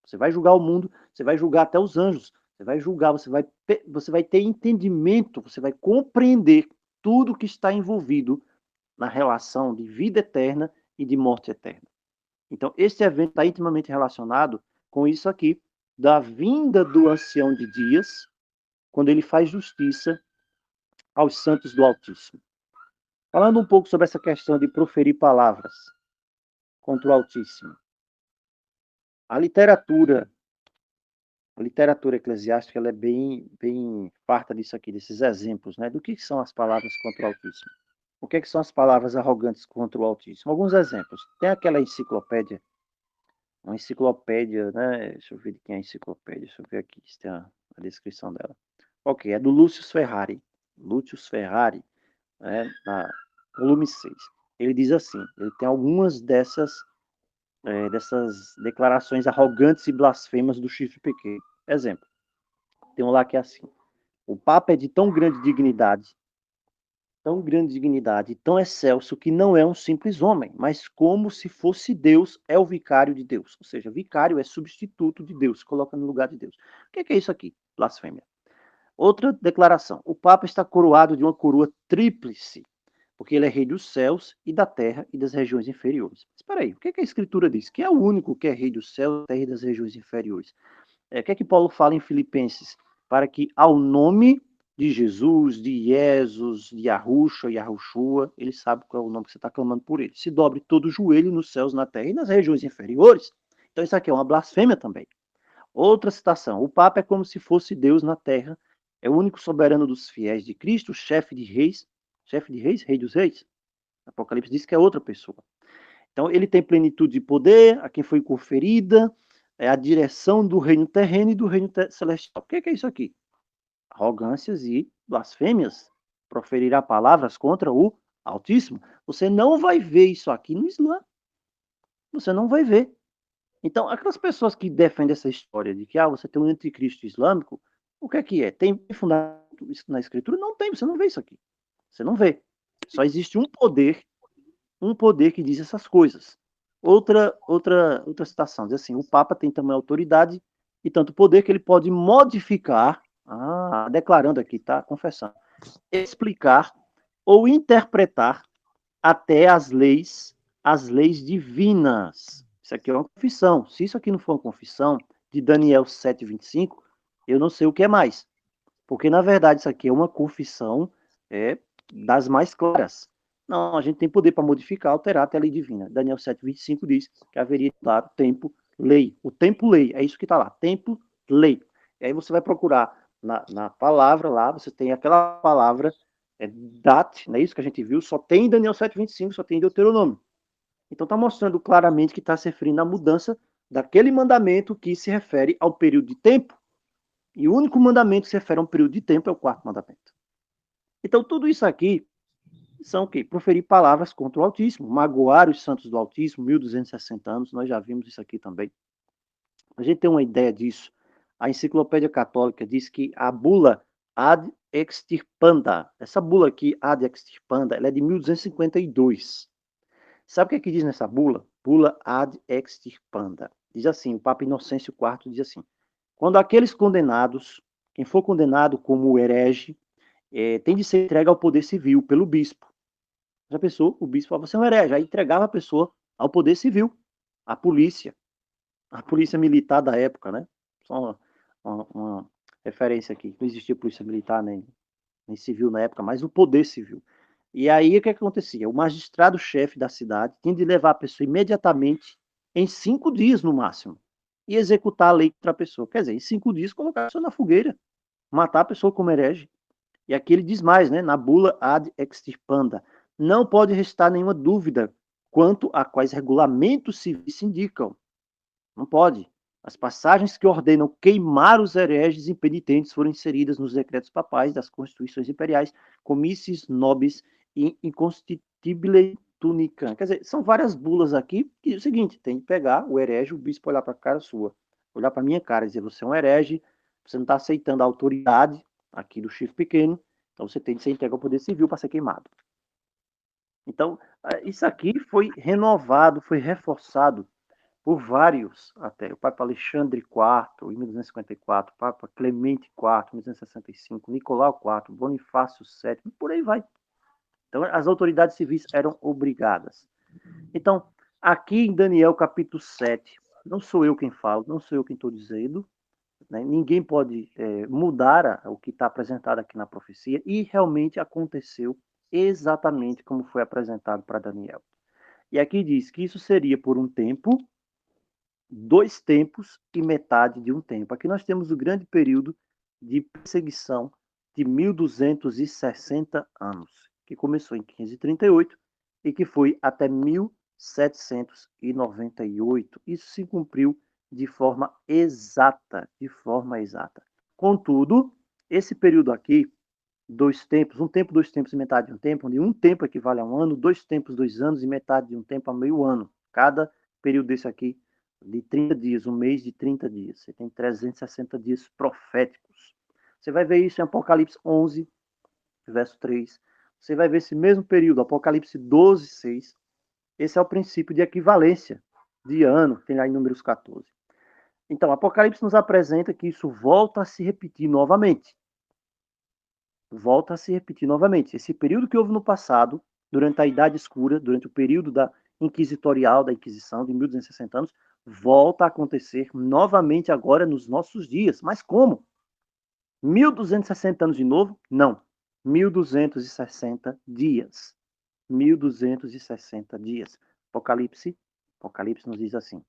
Você vai julgar o mundo, você vai julgar até os anjos, você vai julgar, você vai ter entendimento, você vai compreender tudo que está envolvido na relação de vida eterna e de morte eterna. Então, esse evento está intimamente relacionado com isso aqui, da vinda do ancião de dias, quando ele faz justiça aos santos do Altíssimo. Falando um pouco sobre essa questão de proferir palavras contra o Altíssimo. A literatura eclesiástica, ela é bem farta disso aqui, desses exemplos, né? Do que são as palavras contra o Altíssimo. O que são as palavras arrogantes contra o Altíssimo? Alguns exemplos. Tem aquela enciclopédia, uma enciclopédia, né? Deixa eu ver de quem é a enciclopédia, deixa eu ver aqui, se tem a descrição dela. Ok, é do Lúcio Ferrari. Lúcio Ferrari, né, na volume 6. Ele diz assim, ele tem algumas dessas declarações arrogantes e blasfemas do chifre pequeno. Exemplo, tem um lá que é assim: o Papa é de tão grande dignidade, tão excelso, que não é um simples homem, mas como se fosse Deus, é o vicário de Deus. Ou seja, vicário é substituto de Deus, coloca no lugar de Deus. O que é isso aqui? Blasfêmia. Outra declaração: o Papa está coroado de uma coroa tríplice, porque ele é rei dos céus e da terra e das regiões inferiores. Espera aí, o que a Escritura diz? Que é o único que é rei dos céus, da terra e das regiões inferiores. O que Paulo fala em Filipenses? Para que ao nome de Jesus, de Jesus, de Yahushua, ele sabe qual é o nome que você está clamando por ele. Se dobre todo o joelho nos céus, na terra e nas regiões inferiores. Então isso aqui é uma blasfêmia também. Outra citação: o Papa é como se fosse Deus na terra, é o único soberano dos fiéis de Cristo, chefe de reis, rei dos reis. Apocalipse diz que é outra pessoa. Então ele tem plenitude de poder, a quem foi conferida É a direção do reino terreno e do reino celestial. O que é isso aqui? Arrogâncias e blasfêmias. Proferirá palavras contra o Altíssimo. Você não vai ver isso aqui no Islã. Você não vai ver. Então, aquelas pessoas que defendem essa história de que você tem um anticristo islâmico, o que é que é? Tem fundamento isso na escritura? Não tem, você não vê isso aqui. Você não vê. Só existe um poder que diz essas coisas. Outra citação, diz assim, o Papa tem também autoridade e tanto poder que ele pode modificar, declarando aqui, tá? Confessando, explicar ou interpretar até as leis divinas. Isso aqui é uma confissão. Se isso aqui não for uma confissão de Daniel 7:25, eu não sei o que é mais. Porque, na verdade, isso aqui é uma confissão das mais claras. Não, a gente tem poder para modificar, alterar até a lei divina. Daniel 7:25 diz que haveria, claro, tempo, lei. O tempo, lei. É isso que está lá. Tempo, lei. E aí você vai procurar na palavra lá, você tem aquela palavra dat, não é isso que a gente viu? Só tem em Daniel 7:25, só tem em Deuteronômio. Então está mostrando claramente que está se referindo à mudança daquele mandamento que se refere ao período de tempo. E o único mandamento que se refere a um período de tempo é o quarto mandamento. Então tudo isso aqui são o quê? Proferir palavras contra o Altíssimo, magoar os santos do Altíssimo, 1260 anos, nós já vimos isso aqui também. A gente tem uma ideia disso. A Enciclopédia Católica diz que a bula ad extirpanda, essa bula aqui, ad extirpanda, ela é de 1252. Sabe o que diz nessa bula? Bula ad extirpanda. Diz assim, o Papa Inocêncio IV diz assim, quando aqueles condenados, quem for condenado como herege, tem de ser entregue ao poder civil pelo bispo. Já pensou? O bispo falava, você é um herege. Aí entregava a pessoa ao poder civil, à polícia, a polícia militar da época, né? Só uma referência aqui. Não existia polícia militar nem civil na época, mas o poder civil. E aí o que acontecia? O magistrado-chefe da cidade tinha de levar a pessoa imediatamente, em 5 dias no máximo, e executar a lei contra a pessoa. Quer dizer, em 5 dias colocar a pessoa na fogueira, matar a pessoa como herege. E aqui ele diz mais, né? Na bula ad extirpanda. Não pode restar nenhuma dúvida quanto a quais regulamentos civis se indicam. Não pode. As passagens que ordenam queimar os hereges impenitentes foram inseridas nos decretos papais das constituições imperiais, comissis nobis e inconstitutibile tunica. Quer dizer, são várias bulas aqui que é o seguinte, tem que pegar o herege, o bispo olhar para a cara sua, olhar para a minha cara e dizer, você é um herege, você não está aceitando a autoridade aqui do chifre pequeno, então você tem de ser entregue ao poder civil para ser queimado. Então, isso aqui foi renovado, foi reforçado por vários até. O Papa Alexandre IV, em 1254, o Papa Clemente IV, em 1265, Nicolau IV, Bonifácio VII, por aí vai. Então, as autoridades civis eram obrigadas. Então, aqui em Daniel capítulo 7, não sou eu quem falo, não sou eu quem estou dizendo, né? Ninguém pode mudar o que está apresentado aqui na profecia, e realmente aconteceu exatamente como foi apresentado para Daniel. E aqui diz que isso seria por um tempo, 2 tempos e metade de um tempo. Aqui nós temos o grande período de perseguição de 1260 anos, que começou em 1538 e que foi até 1798. Isso se cumpriu de forma exata, de forma exata. Contudo, esse período aqui, 2 tempos, um tempo, 2 tempos e metade de um tempo, onde um tempo equivale a um ano, 2 tempos, 2 anos e metade de um tempo a meio ano. Cada período desse aqui de 30 dias, um mês de 30 dias. Você tem 360 dias proféticos. Você vai ver isso em Apocalipse 11, verso 3. Você vai ver esse mesmo período, Apocalipse 12, 6. Esse é o princípio de equivalência de ano, tem lá em Números 14. Então, Apocalipse nos apresenta que isso volta a se repetir novamente. Volta a se repetir novamente. Esse período que houve no passado, durante a Idade Escura, durante o período da inquisitorial, da Inquisição, de 1260 anos, volta a acontecer novamente agora nos nossos dias. Mas como? 1260 anos de novo? Não. 1260 dias. 1260 dias. Apocalipse nos diz assim.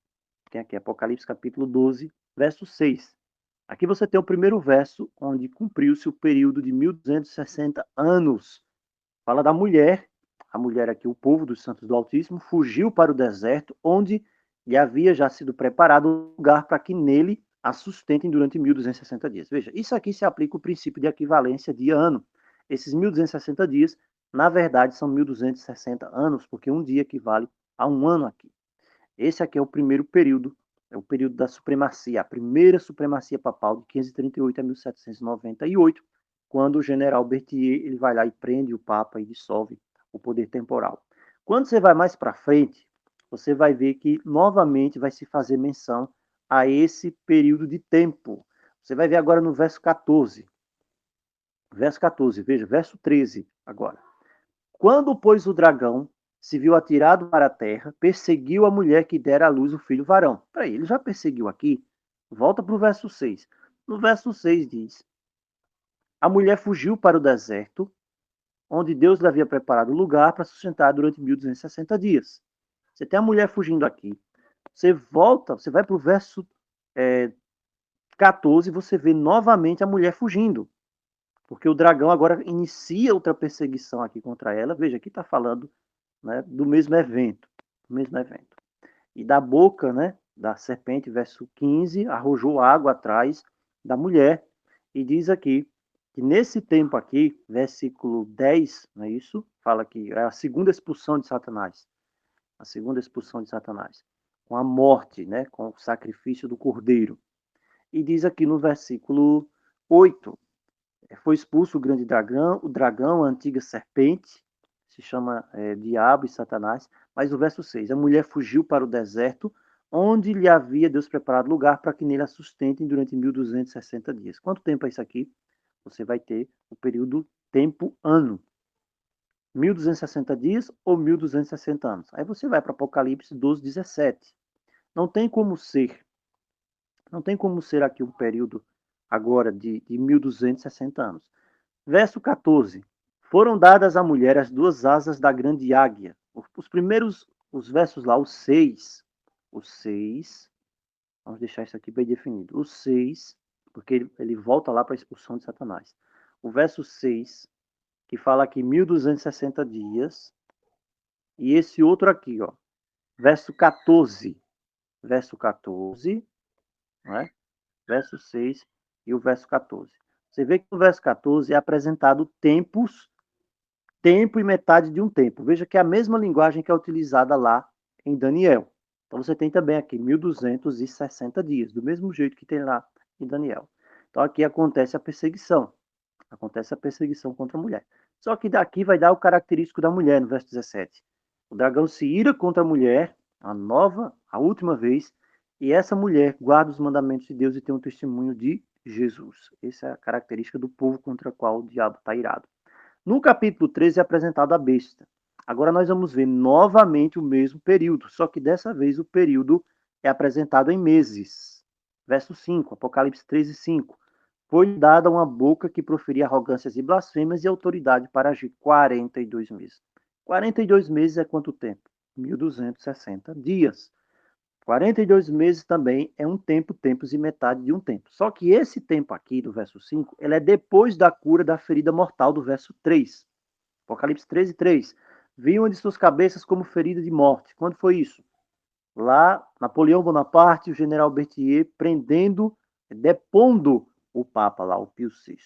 Tem aqui Apocalipse capítulo 12, verso 6. Aqui você tem o primeiro verso, onde cumpriu-se o período de 1260 anos. Fala da mulher, a mulher aqui, o povo dos santos do Altíssimo, fugiu para o deserto, onde e havia já sido preparado um lugar para que nele a sustentem durante 1260 dias. Veja, isso aqui se aplica o princípio de equivalência dia-ano. Esses 1260 dias, na verdade, são 1260 anos, porque um dia equivale a um ano aqui. Esse aqui é o primeiro período, é o período da supremacia, a primeira supremacia papal de 538 a 1798, quando o general Berthier ele vai lá e prende o Papa e dissolve o poder temporal. Quando você vai mais para frente, você vai ver que novamente vai se fazer menção a esse período de tempo. Você vai ver agora no verso 14. Verso 14, veja, verso 13 agora. Quando, pois, o dragão se viu atirado para a terra, perseguiu a mulher que dera à luz o filho varão. Peraí, ele já perseguiu aqui? Volta para o verso 6. No verso 6 diz: a mulher fugiu para o deserto, onde Deus lhe havia preparado lugar para sustentar durante 1260 dias. Você tem a mulher fugindo aqui. Você volta, você vai para o verso 14 e você vê novamente a mulher fugindo. Porque o dragão agora inicia outra perseguição aqui contra ela. Veja, aqui está falando, né, do mesmo evento. Do mesmo evento. E da boca, né, da serpente, verso 15, arrojou água atrás da mulher. E diz aqui que nesse tempo aqui, versículo 10, não é isso? Fala que é a segunda expulsão de Satanás. A segunda expulsão de Satanás. Com a morte, né, com o sacrifício do cordeiro. E diz aqui no versículo 8, foi expulso o dragão, a antiga serpente, se chama Diabo e Satanás. Mas o verso 6, a mulher fugiu para o deserto, onde lhe havia Deus preparado lugar para que nele a sustentem durante 1260 dias. Quanto tempo é isso aqui? Você vai ter o período tempo-ano. 1260 dias ou 1260 anos. Aí você vai para Apocalipse 12, 17. Não tem como ser. Não tem como ser aqui um período agora de 1260 anos. Verso 14. Foram dadas à mulher as duas asas da grande águia. Os primeiros, os versos lá, o 6, vamos deixar isso aqui bem definido. O 6, porque ele volta lá para a expulsão de Satanás. O verso 6, que fala aqui 1260 dias. E esse outro aqui, ó, verso 14. Verso 14, né? Verso 6 e o verso 14. Você vê que no verso 14 é apresentado tempos, tempo e metade de um tempo. Veja que é a mesma linguagem que é utilizada lá em Daniel. Então você tem também aqui 1260 dias, do mesmo jeito que tem lá em Daniel. Então aqui acontece a perseguição. Acontece a perseguição contra a mulher. Só que daqui vai dar o característico da mulher, no verso 17. O dragão se ira contra a mulher, a última vez, e essa mulher guarda os mandamentos de Deus e tem um testemunho de Jesus. Essa é a característica do povo contra o qual o diabo está irado. No capítulo 13 é apresentado a besta. Agora nós vamos ver novamente o mesmo período, só que dessa vez o período é apresentado em meses. Verso 5, Apocalipse 13, 5. Foi dada uma boca que proferia arrogâncias e blasfêmias e autoridade para agir 42 meses. 42 meses é quanto tempo? 1260 dias. 42 meses também é um tempo, tempos e metade de um tempo. Só que esse tempo aqui, do verso 5, ele é depois da cura da ferida mortal do verso 3. Apocalipse 13, 3. Viam de suas cabeças como ferida de morte. Quando foi isso? Lá, Napoleão Bonaparte, o general Berthier, prendendo, depondo o Papa lá, o Pio VI.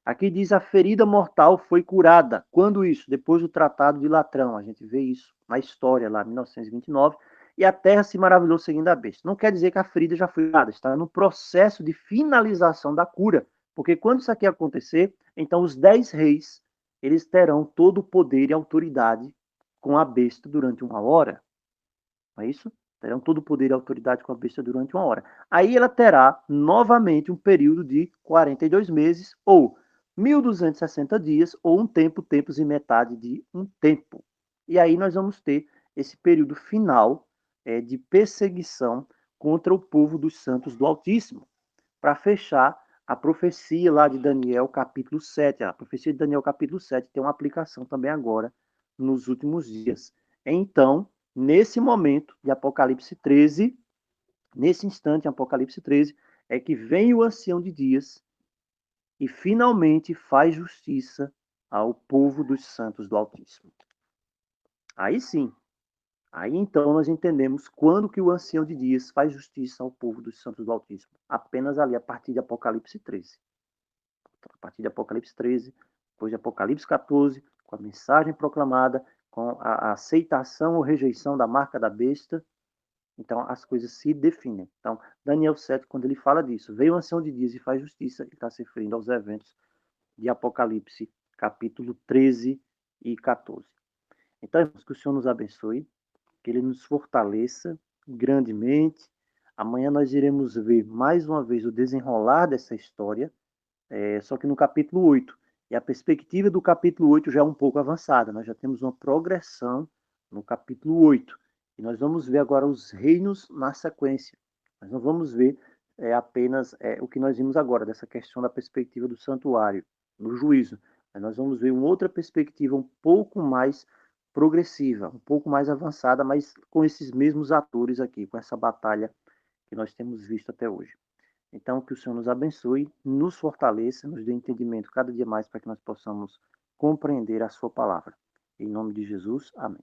Aqui diz a ferida mortal foi curada. Quando isso? Depois do Tratado de Latrão. A gente vê isso na história lá, 1929. E a terra se maravilhou seguindo a besta. Não quer dizer que a ferida já foi curada. Está no processo de finalização da cura. Porque quando isso aqui acontecer, então os 10 reis, eles terão todo o poder e autoridade com a besta durante uma hora. Não é isso? Terão todo o poder e autoridade com a besta durante uma hora. Aí ela terá novamente um período de 42 meses, ou 1260 dias, ou um tempo, tempos e metade de um tempo. E aí nós vamos ter esse período final de perseguição contra o povo dos santos do Altíssimo, para fechar a profecia lá de Daniel, capítulo 7. A profecia de Daniel, capítulo 7, tem uma aplicação também agora, nos últimos dias. Então, nesse momento de Apocalipse 13, nesse instante, em Apocalipse 13, é que vem o ancião de dias e finalmente faz justiça ao povo dos santos do Altíssimo. Aí sim, Aí então nós entendemos quando que o ancião de dias faz justiça ao povo dos santos do Altíssimo. Apenas ali a partir de Apocalipse 13. A partir de Apocalipse 13, depois de Apocalipse 14, com a mensagem proclamada, com a aceitação ou rejeição da marca da besta, então as coisas se definem. Então, Daniel 7, quando ele fala disso, veio o ancião de dias e faz justiça, ele está se referindo aos eventos de Apocalipse, capítulo 13 e 14. Então, irmãos, que o Senhor nos abençoe, que ele nos fortaleça grandemente. Amanhã nós iremos ver mais uma vez o desenrolar dessa história, só que no capítulo 8. E a perspectiva do capítulo 8 já é um pouco avançada. Nós já temos uma progressão no capítulo 8. E nós vamos ver agora os reinos na sequência. Nós não vamos ver apenas o que nós vimos agora, dessa questão da perspectiva do santuário, no juízo. Mas nós vamos ver uma outra perspectiva um pouco mais progressiva, um pouco mais avançada, mas com esses mesmos atores aqui, com essa batalha que nós temos visto até hoje. Então, que o Senhor nos abençoe, nos fortaleça, nos dê entendimento cada dia mais para que nós possamos compreender a Sua palavra. Em nome de Jesus, amém.